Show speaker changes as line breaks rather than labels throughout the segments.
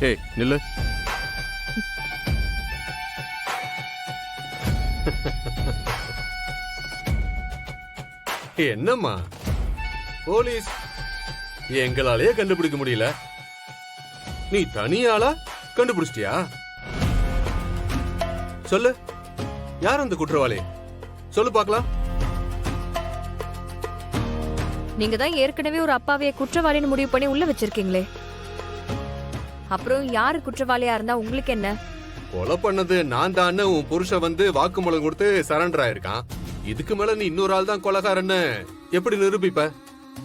ஏய் நில்லு.
என்னம்மா போலீஸ் எங்களாலேயே கண்டுபிடிக்க முடியல, நீ தனியாளா கண்டுபிடிச்சிட்டியா? சொல்லு, யார் அந்த குற்றவாளி? சொல்லு பார்க்கலாம்.
நீங்க தான் ஏற்கனவே ஒரு அப்பாவிய குற்றவாளின்னு முடிவு பண்ணி உள்ள வச்சிருக்கீங்களே, அப்புறம் யாரு குற்றவாளியா இருந்தா உங்களுக்கு என்ன?
கொலை பண்ணது நான் தான் உன் புருஷன் வந்து வாக்குமூலம் கொடுத்து சரண்டர் ஆயிருக்கான். இதுக்கு மேல நீ இன்னொரு ஆள் தான் கொலைகாரன்னு எப்படி நிரூபிப்ப?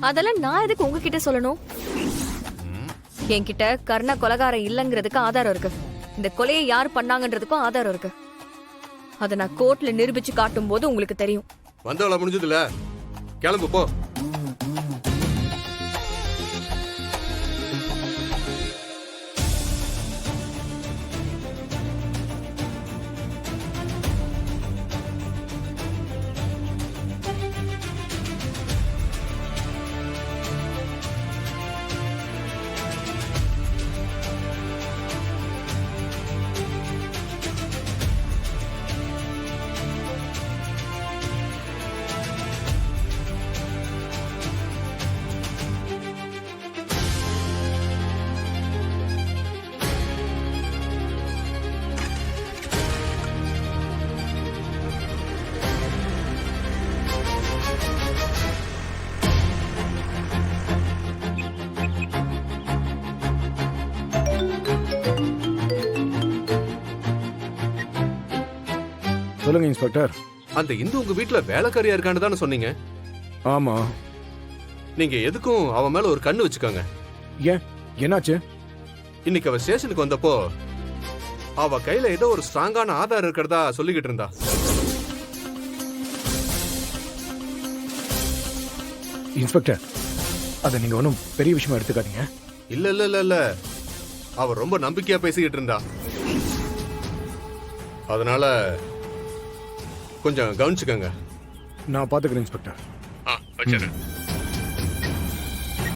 அதெல்லாம் நான் எதுக்கு உங்ககிட்ட சொல்லணும்? என்கிட்ட கர்ணா கொலைகாரம் இல்லங்கிறதுக்கு ஆதாரம் இருக்கு. இந்த கொலையை யார் பண்ணாங்கன்றதுக்கும் ஆதாரம் இருக்கு. அத நான் கோர்ட்ல நிரூபிச்சு காட்டும் போது உங்களுக்கு தெரியும்.
வந்தவள முடிஞ்சதுல, கிளம்பு போ.
சொல்லுங்க இன்ஸ்பெக்டர்.
அந்த இந்து உங்க வீட்டுல வேலைக்காரியா இருக்கான்னு தானே சொன்னீங்க?
ஆமா.
நீங்க எதுக்கும் அவன் மேல ஒரு கண்ணு வச்சுக்கோங்க.
ஏன், என்னாச்சு?
இன்னைக்கு அவ ஸ்டேஷனுக்கு வந்தப்போ அவ கையில ஏதோ ஒரு ஸ்ட்ராங்கான ஆதாரம் இருக்கிறதா சொல்லிக்கிட்டு இருந்தா.
இன்ஸ்பெக்டர், அதை நீங்க ஒன்றும் பெரிய விஷயமா எடுத்துக்காதீங்க.
இல்ல இல்ல இல்ல இல்ல, அவ ரொம்ப நம்பிக்கையா பேசிக்கிட்டு இருந்தா. அதனால கொஞ்சம் கவனிச்சுக்கோங்க.
நான் பாத்துக்கிறேன் இன்ஸ்பெக்டர்.
வச்சிடுறேன்.